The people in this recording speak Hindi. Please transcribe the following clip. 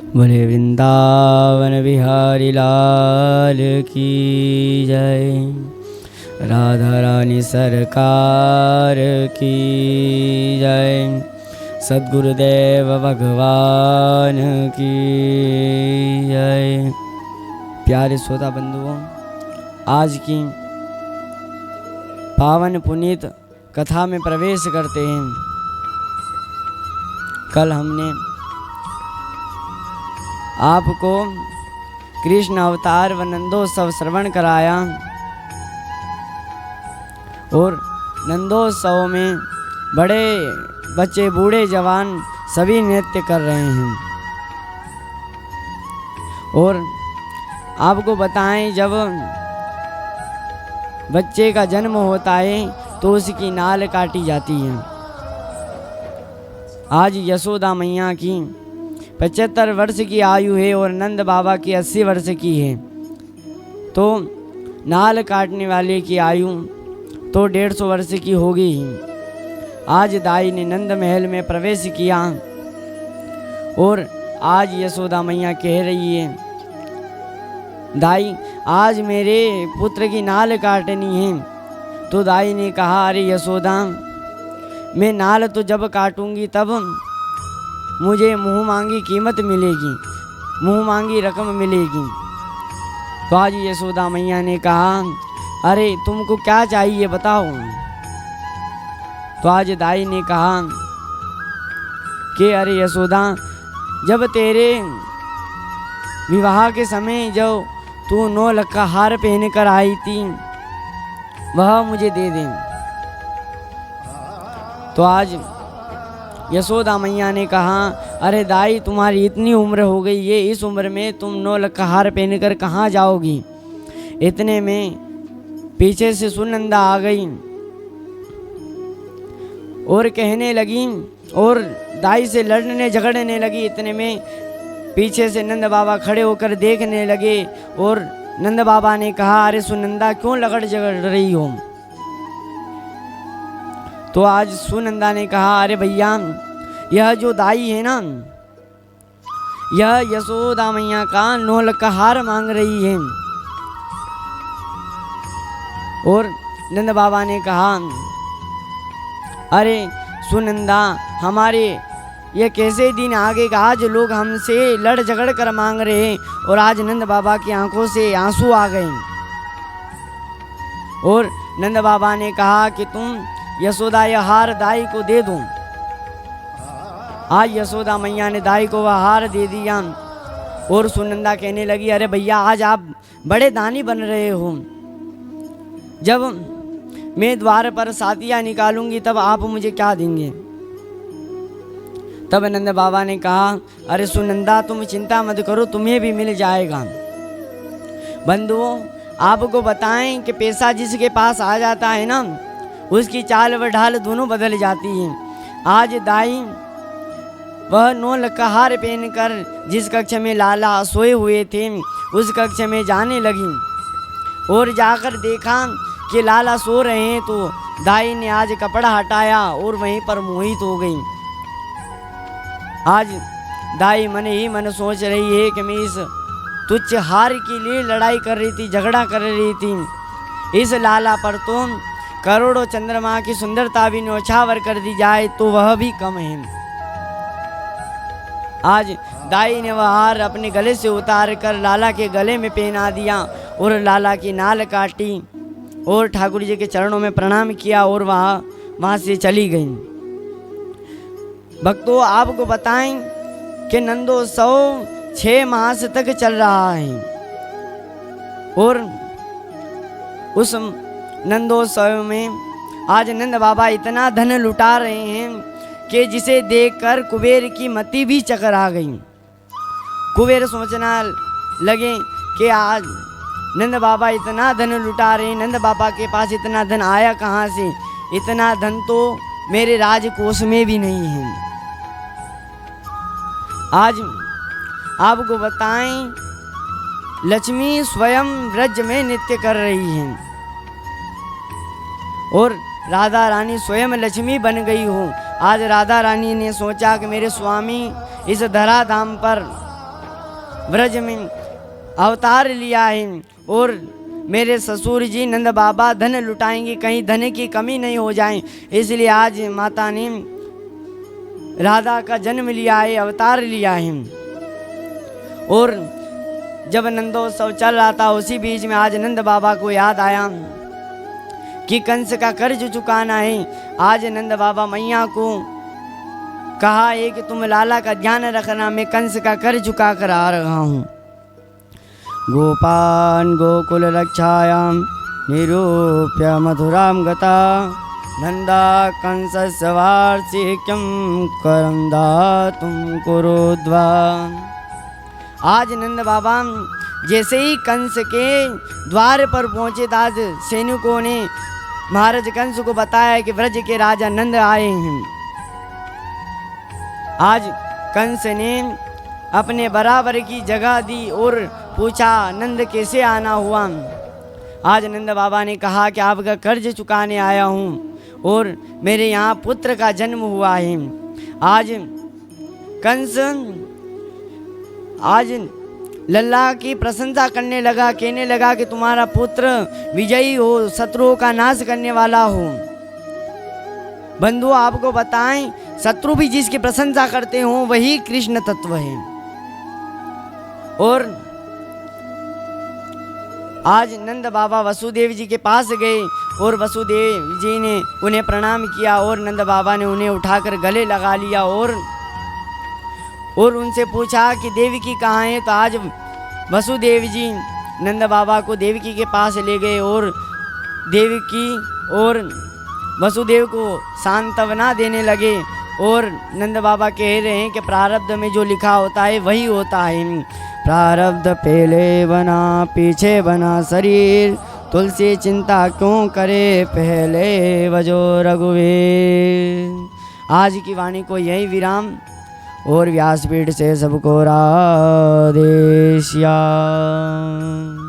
बोले वृंदावन बिहारी लाल की जय। राधा रानी सरकार की जय। सद्गुरुदेव भगवान की जय। प्यारे श्रोता बंधुओं, आज की पावन पुनीत कथा में प्रवेश करते हैं। कल हमने आपको कृष्ण अवतार व नंदोत्सव श्रवण कराया और नंदोत्सव में बड़े बच्चे बूढ़े जवान सभी नृत्य कर रहे हैं। और आपको बताएं, जब बच्चे का जन्म होता है तो उसकी नाल काटी जाती है। आज यशोदा मैया की 75 वर्ष की आयु है और नंद बाबा की 80 वर्ष की है, तो नाल काटने वाले की आयु तो 150 वर्ष की होगी ही। आज दाई ने नंद महल में प्रवेश किया और आज यशोदा मैया कह रही है, दाई आज मेरे पुत्र की नाल काटनी है। तो दाई ने कहा, अरे यशोदा, मैं नाल तो जब काटूंगी तब मुझे मुँह मांगी कीमत मिलेगी, मुँह मांगी रकम मिलेगी। तो आज यशोदा मैया ने कहा, अरे तुमको क्या चाहिए बताओ। तो आज दाई ने कहा कि अरे यशोदा, जब तेरे विवाह के समय जो तू 9 लाख का हार पहन कर आई थी वह मुझे दे दे। तो आज यशोदा मैया ने कहा, अरे दाई तुम्हारी इतनी उम्र हो गई है, इस उम्र में तुम 9 लाख का हार पहन कर कहाँ जाओगी। इतने में पीछे से सुनंदा आ गई और कहने लगी और दाई से लड़ने झगड़ने लगी। इतने में पीछे से नंद बाबा खड़े होकर देखने लगे और नंद बाबा ने कहा, अरे सुनंदा क्यों लगड़ झगड़ रही हो। तो आज सुनंदा ने कहा, अरे भैया, यह जो दाई है ना, यह यशोदा मैया का 9 लाख का हार मांग रही है। और नंद बाबा ने कहा, अरे सुनंदा, हमारे ये कैसे दिन आगे का, आज लोग हमसे लड़ झगड़ कर मांग रहे हैं। और आज नंद बाबा की आंखों से आंसू आ गए और नंद बाबा ने कहा कि तुम यशोदा यह हार दाई को दे दो। आज यशोदा मैया ने दाई को वह हार दे दिया और सुनंदा कहने लगी, अरे भैया, आज आप बड़े दानी बन रहे हो। जब मैं द्वार पर सातिया निकालूंगी तब आप मुझे क्या देंगे। तब नंद बाबा ने कहा, अरे सुनंदा, तुम चिंता मत करो, तुम्हें भी मिल जाएगा। बंधुओं, आपको बताएं कि पैसा जिसके पास आ जाता है ना, उसकी चाल व ढाल दोनों बदल जाती है। आज दाई वह 9 लाख का हार पहनकर जिस कक्ष में लाला सोए हुए थे उस कक्ष में जाने लगी और जाकर देखा कि लाला सो रहे हैं। तो दाई ने आज कपड़ा हटाया और वहीं पर मोहित हो गई। आज दाई मन ही मन सोच रही है कि मैं इस तुच्छ हार के लिए लड़ाई कर रही थी, झगड़ा कर रही थी। इस लाला पर तो करोड़ों चंद्रमा की सुंदरता भी न्यौछावर कर दी जाए तो वह भी कम है। आज दाई ने वह हार अपने गले से उतार कर लाला के गले में पहना दिया और लाला की नाल काटी और ठाकुर जी के चरणों में प्रणाम किया और वहाँ से चली गई। भक्तों, आपको बताएं कि नंदोत्सव 6 मास तक चल रहा है और उस नंदोत्सव में आज नंद बाबा इतना धन लुटा रहे हैं कि जिसे देखकर कुबेर की मति भी चकरा गई। कुबेर सोचना लगे कि आज नंद बाबा इतना धन लुटा रहे हैं, नंद बाबा के पास इतना धन आया कहाँ से। इतना धन तो मेरे राजकोष में भी नहीं है। आज आपको बताएं, लक्ष्मी स्वयं व्रज में नृत्य कर रही हैं और राधा रानी स्वयं लक्ष्मी बन गई हो। आज राधा रानी ने सोचा कि मेरे स्वामी इस धराधाम पर व्रज में अवतार लिया है और मेरे ससुर जी नंद बाबा धन लुटाएंगे, कहीं धन की कमी नहीं हो जाए, इसलिए आज माता ने राधा का जन्म लिया है, अवतार लिया है। और जब नंदोत्सव चल रहा था उसी बीच में आज नंद बाबा को याद आया कि कंस का कर्ज चुकाना है। आज नंद बाबा मैया को कहा है कि तुम लाला का ध्यान रखना, मैं कंस का कर्ज चुका कर आ रहा हूँ। गोपान गोकुल रक्षायाम निरूप्य मधुराम गता नंदा कंस वार्षिक्यम करंदा तुम कुरुद्वा। आज नंद बाबा जैसे ही कंस के द्वार पर पहुँचे तो आज सैनिकों ने महाराज कंस को बताया कि व्रज के राजा नंद आए हैं। आज कंस ने अपने बराबर की जगह दी और पूछा नंद कैसे आना हुआ। आज नंद बाबा ने कहा कि आपका कर्ज चुकाने आया हूँ और मेरे यहाँ पुत्र का जन्म हुआ है। आज कंस आज लल्ला की प्रशंसा करने लगा, कहने लगा कि तुम्हारा पुत्र विजयी हो, शत्रुओं का नाश करने वाला हो। बंधु आपको बताएं, शत्रु भी जिसकी प्रशंसा करते हो वही कृष्ण तत्व है। और आज नंद बाबा वसुदेव जी के पास गए और वसुदेव जी ने उन्हें प्रणाम किया और नंद बाबा ने उन्हें उठाकर गले लगा लिया और उनसे पूछा कि देवकी कहाँ है। तो आज वसुदेव जी नंद बाबा को देवकी के पास ले गए और देवकी और वसुदेव को सांत्वना देने लगे। और नंद बाबा कह रहे हैं कि प्रारब्ध में जो लिखा होता है वही होता है। प्रारब्ध पहले बना पीछे बना शरीर, तुलसी चिंता क्यों करे पहले वजो रघुवीर। आज की वाणी को यही विराम और व्यासपीठ से सबको राधे श्याम।